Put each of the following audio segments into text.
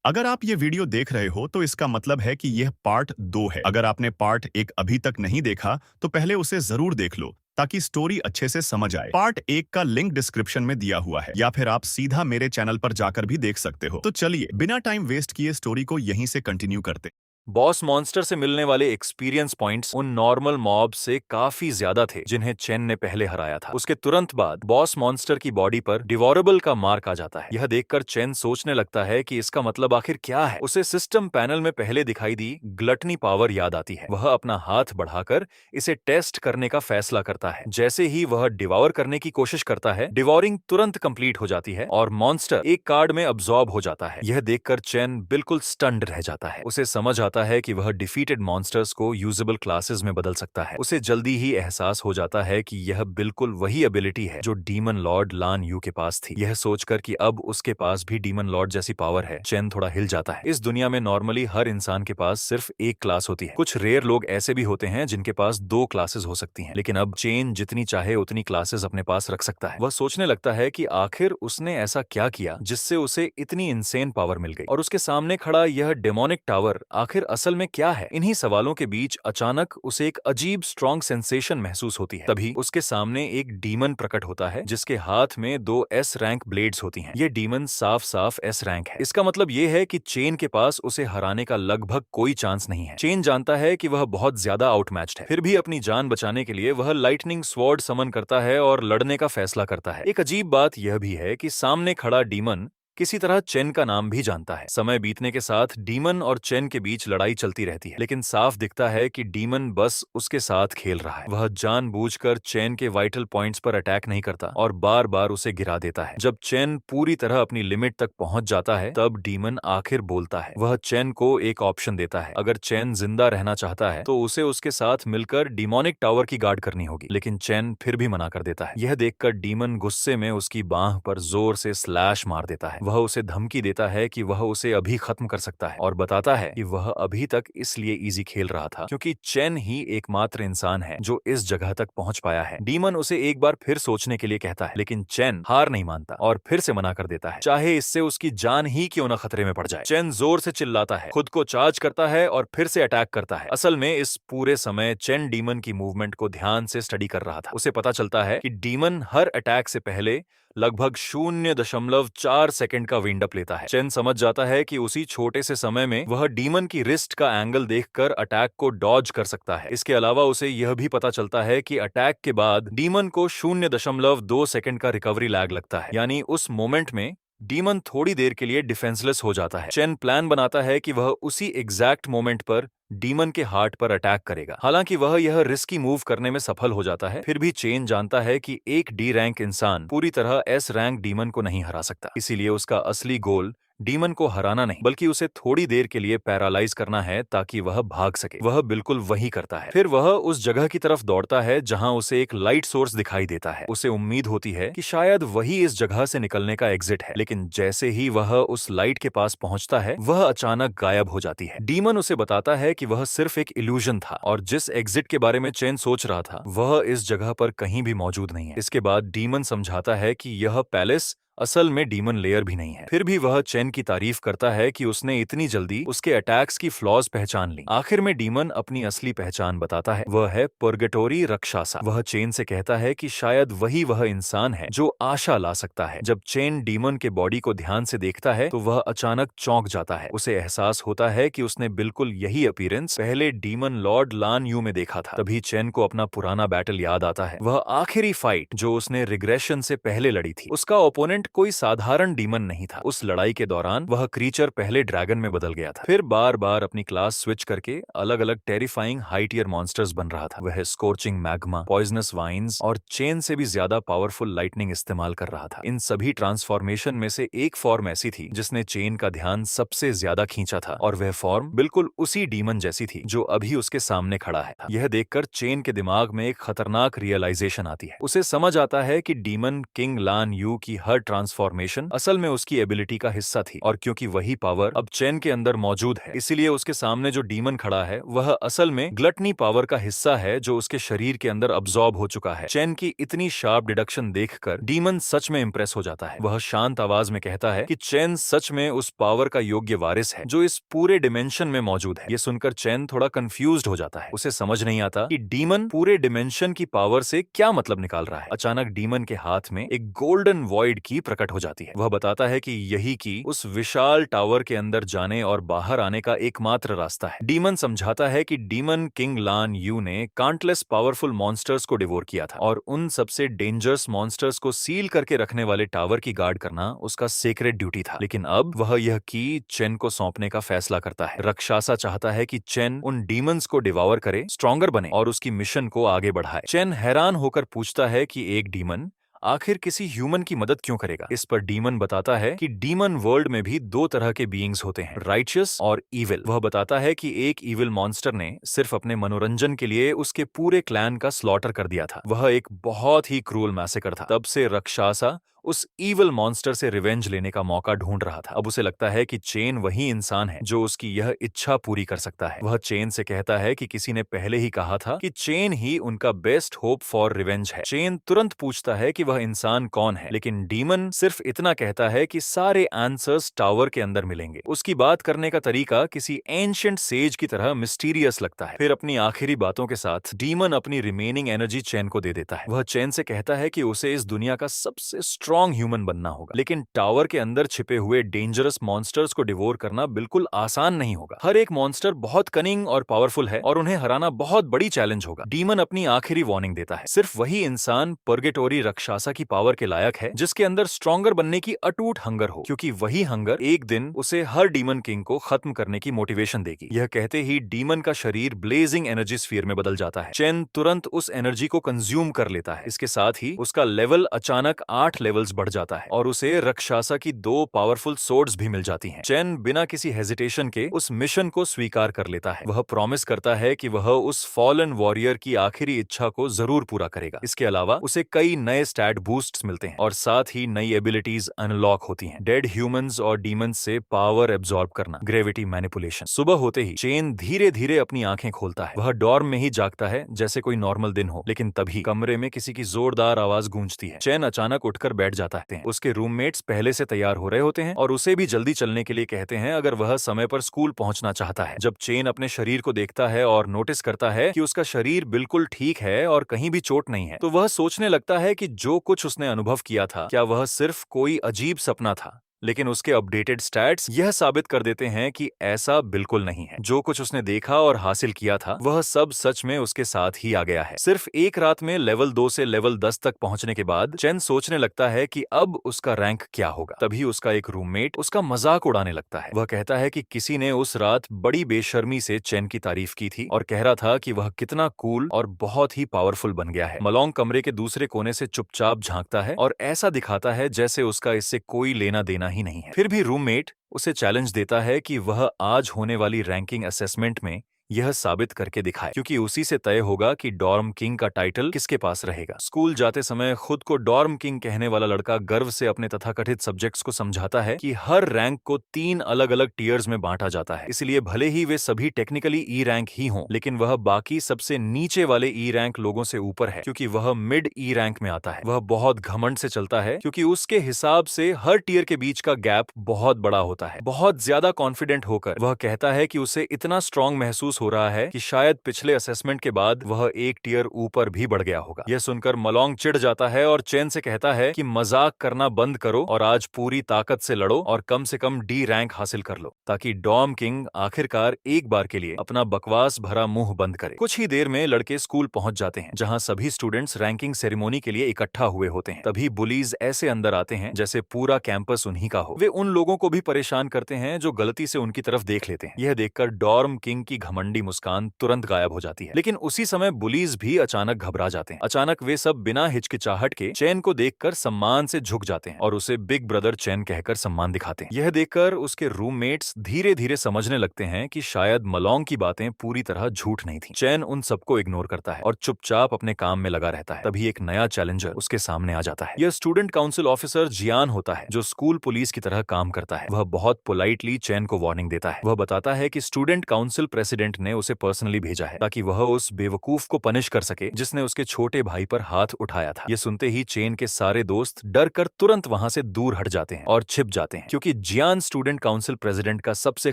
अगर आप ये वीडियो देख रहे हो तो इसका मतलब है कि यह पार्ट 2 है। अगर आपने पार्ट 1 अभी तक नहीं देखा तो पहले उसे जरूर देख लो ताकि स्टोरी अच्छे से समझ आए। पार्ट 1 का लिंक डिस्क्रिप्शन में दिया हुआ है या फिर आप सीधा मेरे चैनल पर जाकर भी देख सकते हो। तो चलिए बिना टाइम वेस्ट किए स्टोरी को यहीं से कंटिन्यू करते। बॉस मॉन्स्टर से मिलने वाले एक्सपीरियंस पॉइंट्स उन नॉर्मल मॉब से काफी ज्यादा थे जिन्हें चेन ने पहले हराया था। उसके तुरंत बाद बॉस मॉन्स्टर की बॉडी पर डिवोरेबल का मार्क आ जाता है। यह देखकर चेन सोचने लगता है कि इसका मतलब आखिर क्या है। उसे सिस्टम पैनल में पहले दिखाई दी ग्लटनी पावर याद आती है। वह अपना हाथ बढ़ाकर इसे टेस्ट करने का फैसला करता है। जैसे ही वह डिवोर करने की कोशिश करता है, डिवोरिंग तुरंत कंप्लीट हो जाती है और मॉन्स्टर एक कार्ड में अब्सॉर्ब हो जाता है। यह देखकर चेन बिल्कुल स्टन्ड रह जाता है। उसे समझ आता है कि वह डिफीटेड मॉन्स्टर्स को यूजेबल क्लासेस में बदल सकता है। उसे जल्दी ही एहसास हो जाता है कि यह बिल्कुल वही एबिलिटी है जो डीमन लॉर्ड लान यू के पास थी। यह सोचकर कि अब उसके पास भी डीमन लॉर्ड जैसी पावर है, चेन थोड़ा हिल जाता है। इस दुनिया में नॉर्मली हर इंसान के पास सिर्फ एक क्लास होती है। कुछ रेयर लोग ऐसे भी होते हैं जिनके पास 2 क्लासेस हो सकती हैं, लेकिन अब चेन जितनी चाहे उतनी क्लासेस अपने पास रख सकता है। वह सोचने लगता है कि आखिर उसने ऐसा क्या किया जिससे उसे इतनी इंसेन पावर मिल गई, और उसके सामने खड़ा यह डेमोनिक टावर आखिर असल में क्या है। इन्हीं सवालों के बीच अचानक उसे एक अजीब स्ट्रॉन्ग सेंसेशन महसूस होती है। तभी उसके सामने एक डीमन प्रकट होता है जिसके हाथ में 2 एस रैंक ब्लेड्स होती हैं। ये डीमन साफ साफ एस रैंक है। इसका मतलब ये है कि चेन के पास उसे हराने का लगभग कोई चांस नहीं है। चेन जानता है कि वह बहुत ज्यादा आउटमैच्ड है, फिर भी अपनी जान बचाने के लिए वह लाइटनिंग स्वॉर्ड समन करता है और लड़ने का फैसला करता है। एक अजीब बात यह भी है कि सामने खड़ा डीमन किसी तरह चेन का नाम भी जानता है। समय बीतने के साथ डीमन और चेन के बीच लड़ाई चलती रहती है, लेकिन साफ दिखता है कि डीमन बस उसके साथ खेल रहा है। वह जानबूझकर चेन के वाइटल पॉइंट्स पर अटैक नहीं करता और बार बार उसे गिरा देता है। जब चेन पूरी तरह अपनी लिमिट तक पहुंच जाता है तब डीमन आखिर बोलता है। वह चेन को एक ऑप्शन देता है। अगर चेन जिंदा रहना चाहता है तो उसे उसके साथ मिलकर डिमोनिक टावर की गार्ड करनी होगी, लेकिन चेन फिर भी मना कर देता है। यह देखकर डीमन गुस्से में उसकी बांह पर जोर से स्लैश मार देता है। वह उसे धमकी देता है कि वह उसे अभी खत्म कर सकता है और बताता है कि वह अभी तक इसलिए इजी खेल रहा था क्योंकि चेन ही एकमात्र इंसान है जो इस जगह तक पहुंच पाया है। डीमन उसे एक बार फिर सोचने के लिए कहता है, लेकिन चेन हार नहीं मानता और फिर से मना कर देता है, चाहे इससे उसकी जान ही क्यों न खतरे में पड़ जाए। चेन जोर से चिल्लाता है, खुद को चार्ज करता है और फिर से अटैक करता है। असल में इस पूरे समय चेन डीमन की मूवमेंट को ध्यान से स्टडी कर रहा था। उसे पता चलता है कि डीमन हर अटैक से पहले लगभग 0.4 सेकंड का विंड अप लेता है। चेन समझ जाता है कि उसी छोटे से समय में वह डीमन की रिस्ट का एंगल देखकर अटैक को डॉज कर सकता है। इसके अलावा उसे यह भी पता चलता है कि अटैक के बाद डीमन को 0.2 सेकंड का रिकवरी लैग लगता है, यानी उस मोमेंट में डीमन थोड़ी देर के लिए डिफेंसलेस हो जाता है। चेन प्लान बनाता है कि वह उसी एग्जैक्ट मोमेंट पर डीमन के हार्ट पर अटैक करेगा। हालांकि वह यह रिस्की मूव करने में सफल हो जाता है, फिर भी चेन जानता है कि एक डी रैंक इंसान पूरी तरह एस रैंक डीमन को नहीं हरा सकता। इसीलिए उसका असली गोल डीमन को हराना नहीं बल्कि उसे थोड़ी देर के लिए पैरालाइज करना है ताकि वह भाग सके। वह बिल्कुल वही करता है। फिर वह उस जगह की तरफ दौड़ता है जहां उसे एक लाइट सोर्स दिखाई देता है। उसे उम्मीद होती है कि शायद वही इस जगह से निकलने का एग्जिट है, लेकिन जैसे ही वह उस लाइट के पास पहुंचता है वह अचानक गायब हो जाती है। डीमन उसे बताता है कि वह सिर्फ एक इल्यूजन था और जिस एग्जिट के बारे में चेन सोच रहा था वह इस जगह पर कहीं भी मौजूद नहीं है। इसके बाद डीमन समझाता है कि यह पैलेस असल में डीमन लेयर भी नहीं है। फिर भी वह चेन की तारीफ करता है कि उसने इतनी जल्दी उसके अटैक्स की फ्लॉज पहचान ली। आखिर में डीमन अपनी असली पहचान बताता है, वह है पुर्गेटोरी रक्षासा। वह चेन से कहता है कि शायद वह इंसान है जो आशा ला सकता है। जब चेन डीमन के बॉडी को ध्यान से देखता है तो वह अचानक चौंक जाता है। उसे एहसास होता है कि उसने बिल्कुल यही अपीयरेंस पहले डीमन लॉर्ड लान यू में देखा था। तभी चेन को अपना पुराना बैटल याद आता है, वह आखिरी फाइट जो उसने रिग्रेशन से पहले लड़ी थी। उसका ओपोनेंट कोई साधारण डीमन नहीं था। उस लड़ाई के दौरान वह क्रीचर पहले ड्रैगन में बदल गया था, फिर बार बार अपनी क्लास स्विच करके अलग अलग टेरिफाइंग हाई टियर मॉन्स्टर्स बन रहा था। वह स्कोर्चिंग मैग्मा, पॉइजनस वाइन्स और चेन से भी ज्यादा पावरफुल लाइटनिंग इस्तेमाल कर रहा था। इन सभी ट्रांसफॉर्मेशन में से एक फॉर्म ऐसी थी जिसने चेन का ध्यान सबसे ज्यादा खींचा था, और वह फॉर्म बिल्कुल उसी डीमन जैसी थी जो अभी उसके सामने खड़ा है। यह देखकर चेन के दिमाग में एक खतरनाक रियलाइजेशन आती है। उसे समझ आता है कि डीमन किंग लान यू की हर ट्रांसफॉर्मेशन असल में उसकी एबिलिटी का हिस्सा थी, और क्योंकि वही पावर अब चेन के अंदर मौजूद है, इसीलिए उसके सामने जो डीमन खड़ा है वह असल में ग्लटनी पावर का हिस्सा है जो उसके शरीर के अंदर अब्सॉर्ब हो चुका है। चेन की इतनी शार्प डिडक्शन देखकर डीमन सच में इंप्रेस हो जाता है। वह शांत आवाज में कहता है कि चेन सच में उस पावर का योग्य वारिस है जो इस पूरे डिमेंशन में मौजूद है। ये सुनकर चेन थोड़ा कंफ्यूज्ड हो जाता है। उसे समझ नहीं आता कि डीमन पूरे डिमेंशन की पावर से क्या मतलब निकाल रहा है। अचानक डीमन के हाथ में एक गोल्डन वॉइड की प्रकट हो जाती है। वह बताता है कि यही की उस विशाल टावर के अंदर जाने और बाहर आने का एकमात्र रास्ता है। डीमन समझाता है कि डीमन किंग लान यू ने काउंटलेस पावरफुल मॉन्स्टर्स को डिवोर किया था और उन सबसे डेंजरस मॉन्स्टर्स को सील करके रखने वाले टावर की गार्ड करना उसका सेक्रेट ड्यूटी था। लेकिन अब वह यह की चेन को सौंपने का फैसला करता है। रक्षासा चाहता है कि चेन उन डीमंस को डिवावर करे, स्ट्रॉन्गर बने और उसकी मिशन को आगे बढ़ाए। चेन हैरान होकर पूछता है कि एक डीमन आखिर किसी ह्यूमन की मदद क्यों करेगा। इस पर डीमन बताता है कि डीमन वर्ल्ड में भी दो तरह के बीइंग्स होते हैं, राइचियस और इविल। वह बताता है कि एक इविल मॉन्स्टर ने सिर्फ अपने मनोरंजन के लिए उसके पूरे क्लैन का स्लॉटर कर दिया था। वह एक बहुत ही क्रूअल मैसेकर था। तब से रक्षासा उस इविल मॉन्स्टर से रिवेंज लेने का मौका ढूंढ रहा था। अब उसे लगता है कि चेन वही इंसान है जो उसकी यह इच्छा पूरी कर सकता है। वह चेन से कहता है कि किसी ने पहले ही कहा था कि चेन ही उनका बेस्ट होप फॉर रिवेंज है। चेन तुरंत पूछता है कि वह इंसान कौन है, लेकिन डीमन सिर्फ इतना कहता है कि सारे आंसर्स टावर के अंदर मिलेंगे। उसकी बात करने का तरीका किसी एंशिएंट सेज की तरह मिस्टीरियस लगता है। फिर अपनी आखिरी बातों के साथ डीमन अपनी रिमेनिंग एनर्जी चेन को दे देता है। वह चेन से कहता है कि उसे इस दुनिया का सबसे स्ट्रॉन्ग ह्यूमन बनना होगा, लेकिन टावर के अंदर छिपे हुए डेंजरस मॉन्स्टर्स को डिवोर करना बिल्कुल आसान नहीं होगा। हर एक मॉन्स्टर बहुत कनिंग और पावरफुल है और उन्हें हराना बहुत बड़ी चैलेंज होगा। डीमन अपनी आखिरी वार्निंग देता है, सिर्फ वही इंसान पर्गेटोरी रक्षासा की पावर के लायक है जिसके अंदर स्ट्रॉन्गर बनने की अटूट हंगर हो, क्योंकि वही हंगर एक दिन उसे हर डीमन किंग को खत्म करने की मोटिवेशन देगी। यह कहते ही डीमन का शरीर ब्लेजिंग एनर्जी स्फीयर में बदल जाता है। चेन तुरंत उस एनर्जी को कंज्यूम कर लेता है। इसके साथ ही उसका लेवल अचानक 8 लेवल्स बढ़ जाता है और उसे रक्षासा की 2 पावरफुल सोर्ड्स भी मिल जाती हैं। चेन बिना किसी हेजिटेशन के उस मिशन को स्वीकार कर लेता है। वह प्रॉमिस करता है कि वह उस फॉलन वॉरियर की आखिरी इच्छा को जरूर पूरा करेगा। इसके अलावा उसे कई नए स्टैट बूस्ट्स मिलते हैं और साथ ही नई एबिलिटीज अनलॉक होती हैं। डेड ह्यूमंस और डीमंस से पावर एब्जॉर्ब करना, ग्रेविटी मैनिपुलेशन। सुबह होते ही चेन धीरे धीरे अपनी आंखें खोलता है। वह डॉर्म में ही जागता है जैसे कोई नॉर्मल दिन हो, लेकिन तभी कमरे में किसी की जोरदार आवाज गूंजती है। चेन अचानक उठकर बैठ जाता है। उसके रूममेट्स पहले से तैयार हो रहे होते हैं और उसे भी जल्दी चलने के लिए कहते हैं अगर वह समय पर स्कूल पहुंचना चाहता है। जब चेन अपने शरीर को देखता है और नोटिस करता है कि उसका शरीर बिल्कुल ठीक है और कहीं भी चोट नहीं है, तो वह सोचने लगता है कि जो कुछ उसने अनुभव किया था क्या वह सिर्फ कोई अजीब सपना था। लेकिन उसके अपडेटेड स्टैट्स यह साबित कर देते हैं कि ऐसा बिल्कुल नहीं है। जो कुछ उसने देखा और हासिल किया था वह सब सच में उसके साथ ही आ गया है। सिर्फ एक रात में लेवल 2 से लेवल 10 तक पहुंचने के बाद चेन सोचने लगता है कि अब उसका रैंक क्या होगा। तभी उसका एक रूममेट उसका मजाक उड़ाने लगता है। वह कहता है कि किसी ने उस रात बड़ी बेशर्मी से चेन की तारीफ की थी और कह रहा था कि वह कितना कूल और बहुत ही पावरफुल बन गया है। मलोंग कमरे के दूसरे कोने से चुपचाप झांकता है और ऐसा दिखाता है जैसे उसका इससे कोई लेना देना ही नहीं है। फिर भी रूममेट उसे चैलेंज देता है कि वह आज होने वाली रैंकिंग असेसमेंट में यह साबित करके दिखाए, क्योंकि उसी से तय होगा कि डॉर्म किंग का टाइटल किसके पास रहेगा। स्कूल जाते समय खुद को डॉर्म किंग कहने वाला लड़का गर्व से अपने तथाकथित सब्जेक्ट्स को समझाता है कि हर रैंक को 3 अलग अलग टीयर्स में बांटा जाता है। इसलिए भले ही वे सभी टेक्निकली ई रैंक ही हों, लेकिन वह बाकी सबसे नीचे वाले ई रैंक लोगों से ऊपर है, क्योंकि वह मिड ई रैंक में आता है। वह बहुत घमंड से चलता है क्योंकि उसके हिसाब से हर टीयर के बीच का गैप बहुत बड़ा होता है। बहुत ज्यादा कॉन्फिडेंट होकर वह कहता है कि उसे इतना स्ट्रांग महसूस हो रहा है कि शायद पिछले असेसमेंट के बाद वह एक टियर ऊपर भी बढ़ गया होगा। यह सुनकर मलोंग चिढ़ जाता है और चेन से कहता है कि मजाक करना बंद करो और आज पूरी ताकत से लड़ो और कम से कम डी रैंक हासिल कर लो, ताकि डॉर्म किंग आखिरकार एक बार के लिए अपना बकवास भरा मुंह बंद करे। कुछ ही देर में लड़के स्कूल पहुंच जाते हैं जहां सभी स्टूडेंट्स रैंकिंग सेरेमनी के लिए इकट्ठा हुए होते हैं। तभी बुलीज ऐसे अंदर आते हैं जैसे पूरा कैंपस उन्हीं का हो। वे उन लोगों को भी परेशान करते हैं जो गलती से उनकी तरफ देख लेते हैं। यह देखकर डॉर्म किंग की घमंड घमंडी मुस्कान तुरंत गायब हो जाती है। लेकिन उसी समय बुलीज भी अचानक घबरा जाते हैं। अचानक वे सब बिना हिचकिचाहट के चैन को देखकर सम्मान से झुक जाते हैं और उसे बिग ब्रदर चैन कहकर सम्मान दिखाते हैं। यह देखकर उसके रूममेट्स धीरे धीरे समझने लगते हैं कि शायद मलोंग की बातें पूरी तरह झूठ नहीं थी। चैन उन सबको इग्नोर करता है और चुपचाप अपने काम में लगा रहता है। तभी एक नया चैलेंजर उसके सामने आ जाता है। यह स्टूडेंट काउंसिल ऑफिसर जियान होता है, जो स्कूल पुलिस की तरह काम करता है। वह बहुत पोलाइटली चैन को वार्निंग देता है। वह बताता है कि स्टूडेंट काउंसिल प्रेसिडेंट ने उसे पर्सनली भेजा है ताकि वह उस बेवकूफ को पनिश कर सके जिसने उसके छोटे भाई पर हाथ उठाया था। यह सुनते ही चेन के सारे दोस्त डर कर तुरंत वहां से दूर हट जाते हैं और छिप जाते हैं, क्योंकि जियान स्टूडेंट काउंसिल प्रेसिडेंट का सबसे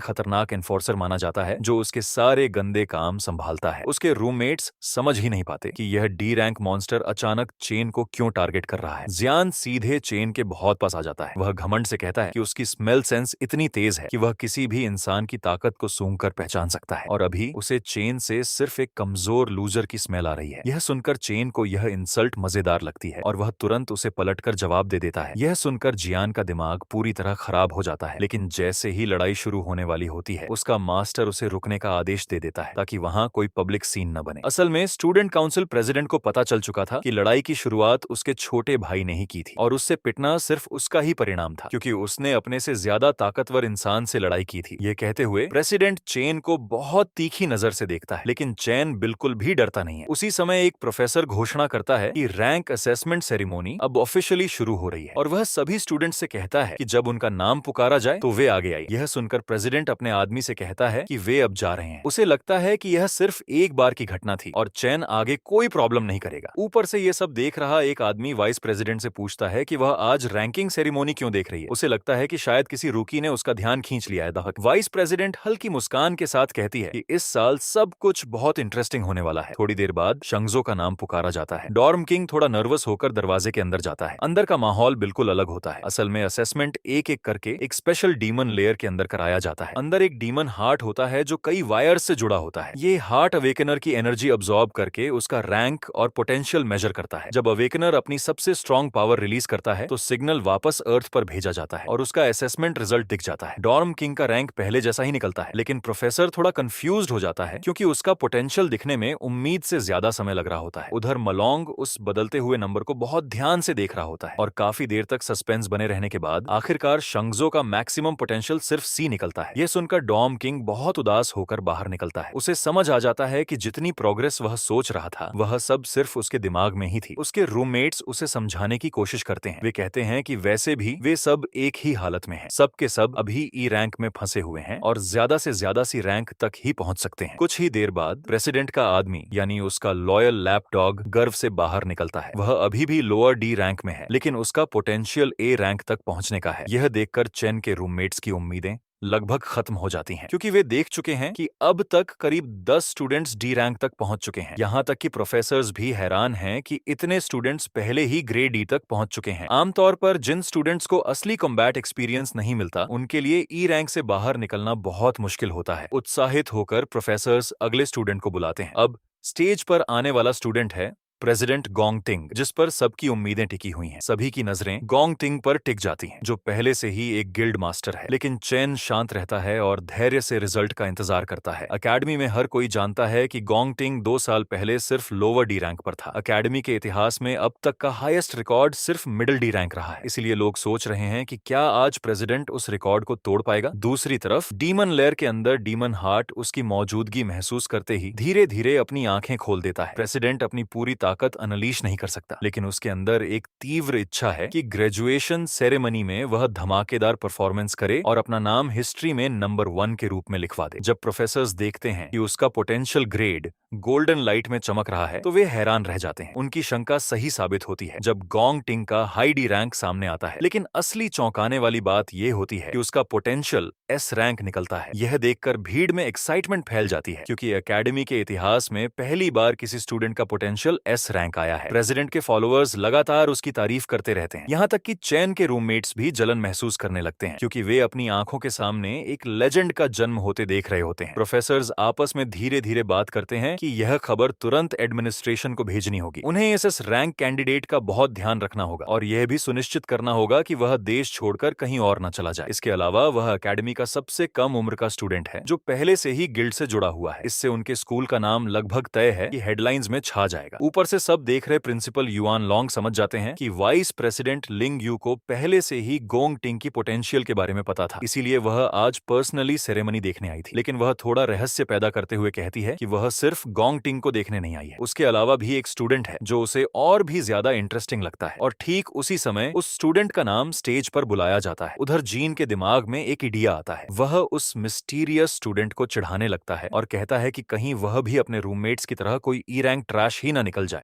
खतरनाक एनफोर्सर माना जाता है, जो उसके सारे गंदे काम संभालता है। उसके रूममेट्स समझ ही नहीं पाते कि यह डी रैंक मॉन्स्टर अचानक चेन को क्यों टारगेट कर रहा है। जियान सीधे चेन के बहुत पास आ जाता है। वह घमंड से कहता है कि उसकी स्मेल सेंस इतनी तेज है कि वह किसी भी इंसान की ताकत को सूंघकर पहचान सकता है, और अभी उसे चेन से सिर्फ एक कमजोर लूजर की स्मेल आ रही है। यह सुनकर चेन को यह इंसल्ट मजेदार लगती है और वह तुरंत उसे पलटकर जवाब दे देता है। यह सुनकर जियान का दिमाग पूरी तरह खराब हो जाता है, लेकिन जैसे ही लड़ाई शुरू होने वाली होती है, उसका मास्टर उसे रुकने का आदेश दे देता है ताकि वहां कोई पब्लिक सीन न बने। असल में स्टूडेंट काउंसिल प्रेसिडेंट को पता चल चुका था कि लड़ाई की शुरुआत उसके छोटे भाई ने ही की थी और उससे पिटना सिर्फ उसका ही परिणाम था, क्योंकि उसने अपने से ज्यादा ताकतवर इंसान से लड़ाई की थी। ये कहते हुए प्रेसिडेंट चेन को बहुत तीखी नजर से देखता है, लेकिन चैन बिल्कुल भी डरता नहीं है। उसी समय एक प्रोफेसर घोषणा करता है कि रैंक असेसमेंट सेरेमनी अब ऑफिशियली शुरू हो रही है, और वह सभी स्टूडेंट से कहता है कि जब उनका नाम पुकारा जाए तो वे आगे आए। यह सुनकर प्रेसिडेंट अपने आदमी से कहता है कि वे अब जा रहे हैं। उसे लगता है कि यह सिर्फ एक बार की घटना थी और चैन आगे कोई प्रॉब्लम नहीं करेगा। ऊपर से यह सब देख रहा एक आदमी वाइस प्रेसिडेंट से पूछता है कि वह आज रैंकिंग सेरेमनी क्यों देख रही है। उसे लगता है कि शायद किसी रूकी ने उसका ध्यान खींच लिया है। वाइस प्रेसिडेंट हल्की मुस्कान के साथ कहती है कि इस साल सब कुछ बहुत इंटरेस्टिंग होने वाला है। थोड़ी देर बाद शंगजो का नाम पुकारा जाता है। डॉर्म किंग थोड़ा नर्वस होकर दरवाजे के अंदर जाता है। अंदर का माहौल बिल्कुल अलग होता है। असल में असेसमेंट एक एक करके एक स्पेशल डीमन लेयर के अंदर कराया जाता है। अंदर एक डीमन हार्ट होता है जो कई वायर से जुड़ा होता है। ये हार्ट अवेकनर की एनर्जी अब्सॉर्ब करके उसका रैंक और पोटेंशियल मेजर करता है। जब अवेकनर अपनी सबसे स्ट्रॉन्ग पावर रिलीज करता है तो सिग्नल वापस अर्थ पर भेजा जाता है और उसका असेसमेंट रिजल्ट दिख जाता है। डॉर्म किंग का रैंक पहले जैसा ही निकलता है, लेकिन प्रोफेसर थोड़ा कंफ्यूज्ड हो जाता है क्योंकि उसका पोटेंशियल दिखने में उम्मीद से ज्यादा समय लग रहा होता है। उधर मलोंग उस बदलते हुए नंबर को बहुत ध्यान से देख रहा होता है और काफी देर तक सस्पेंस बने रहने के बाद आखिरकार शंगजो का मैक्सिमम पोटेंशियल सिर्फ सी निकलता है। यह सुनकर डॉर्म किंग बहुत उदास होकर बाहर निकलता है। उसे समझ आ जाता है कि जितनी प्रोग्रेस वह सोच रहा था वह सब सिर्फ उसके दिमाग में ही थी। उसके रूममेट्स उसे समझाने की कोशिश करते हैं। वे कहते हैं कि वैसे भी वे सब एक ही हालत में हैं। सब के सब अभी ई रैंक में फंसे हुए हैं और ज्यादा से ज्यादा सी रैंक तक ही पहुंच सकते हैं। कुछ ही देर बाद प्रेसिडेंट का आदमी यानी उसका लॉयल लैप डॉग गर्व से बाहर निकलता है। वह अभी भी लोअर डी रैंक में है, लेकिन उसका पोटेंशियल ए रैंक तक पहुंचने का है। यह देखकर चेन के रूममेट्स की उम्मीदें लगभग खत्म हो जाती हैं, क्योंकि वे देख चुके हैं कि अब तक करीब 10 स्टूडेंट्स डी रैंक तक पहुंच चुके हैं। यहाँ तक कि प्रोफेसर्स भी हैरान हैं कि इतने स्टूडेंट्स पहले ही ग्रेड डी तक पहुंच चुके हैं। आमतौर पर जिन स्टूडेंट्स को असली कॉम्बैट एक्सपीरियंस नहीं मिलता उनके लिए ई रैंक से बाहर निकलना बहुत मुश्किल होता है। उत्साहित होकर प्रोफेसर्स अगले स्टूडेंट को बुलाते हैं। अब स्टेज पर आने वाला स्टूडेंट है प्रेसिडेंट गोंगटिंग, जिस पर सबकी उम्मीदें टिकी हुई हैं। सभी की नजरें गोंगटिंग पर टिक जाती हैं, जो पहले से ही एक गिल्ड मास्टर है। लेकिन चेन शांत रहता है और धैर्य से रिजल्ट का इंतजार करता है। अकेडमी में हर कोई जानता है कि गोंगटिंग 2 साल पहले सिर्फ लोअर डी रैंक पर था। अकेडमी के इतिहास में अब तक का हाईएस्ट रिकॉर्ड सिर्फ मिडिल डी रैंक रहा है। इसलिए लोग सोच रहे हैं कि क्या आज प्रेसिडेंट उस रिकॉर्ड को तोड़ पाएगा। दूसरी तरफ डीमन लेयर के अंदर डीमन हार्ट उसकी मौजूदगी महसूस करते ही धीरे धीरे अपनी आंखें खोल देता है। प्रेसिडेंट अपनी पूरी ताकत अनलीश नहीं कर सकता, लेकिन उसके अंदर एक तीव्र इच्छा है कि ग्रेजुएशन सेरेमनी में वह धमाकेदार परफॉर्मेंस करे और अपना नाम हिस्ट्री में नंबर 1 के रूप में लिखवा दे। जब प्रोफेसर्स देखते हैं कि उसका पोटेंशियल ग्रेड गोल्डन लाइट में चमक रहा है तो वे हैरान रह जाते हैं। उनकी शंका सही साबित होती है जब गोंगटिंग का हाई डी रैंक सामने आता है। लेकिन असली चौंकाने वाली बात यह होती है कि उसका पोटेंशियल एस रैंक निकलता है। यह देखकर भीड़ में एक्साइटमेंट फैल जाती है, क्योंकि एकेडमी के इतिहास में पहली बार किसी स्टूडेंट का पोटेंशियल एस S रैंक आया है। प्रेसिडेंट के फॉलोअर्स लगातार उसकी तारीफ करते रहते हैं, यहाँ तक कि चैन के रूममेट्स भी जलन महसूस करने लगते हैं, क्योंकि वे अपनी आंखों के सामने एक लेजेंड का जन्म होते देख रहे होते हैं। प्रोफेसर्स आपस में धीरे धीरे बात करते हैं कि यह खबर तुरंत एडमिनिस्ट्रेशन को भेजनी होगी। उन्हें इस रैंक कैंडिडेट का बहुत ध्यान रखना होगा और यह भी सुनिश्चित करना होगा कि वह देश छोड़कर कहीं और न चला जाए। इसके अलावा वह अकेडमी का सबसे कम उम्र का स्टूडेंट है जो पहले से ही गिल्ड से जुड़ा हुआ है। इससे उनके स्कूल का नाम लगभग तय है कि हेडलाइंस में छा जाएगा। ऊपर से सब देख रहे प्रिंसिपल युआन लॉन्ग समझ जाते हैं कि वाइस प्रेसिडेंट लिंग यू को पहले से ही गोंग टिंग की पोटेंशियल के बारे में पता था, इसीलिए वह आज पर्सनली सेरेमनी देखने आई थी। लेकिन वह थोड़ा रहस्य पैदा करते हुए कहती है कि वह सिर्फ गोंग टिंग को देखने नहीं आई है, उसके अलावा भी एक स्टूडेंट है जो उसे और भी ज्यादा इंटरेस्टिंग लगता है। और ठीक उसी समय उस स्टूडेंट का नाम स्टेज पर बुलाया जाता है। उधर जीन के दिमाग में एक आइडिया आता है। वह उस मिस्टीरियस स्टूडेंट को चिढ़ाने लगता है और कहता है कि कहीं वह भी अपने रूममेट्स की तरह कोई ई रैंक ट्रैश ही ना निकल जाए।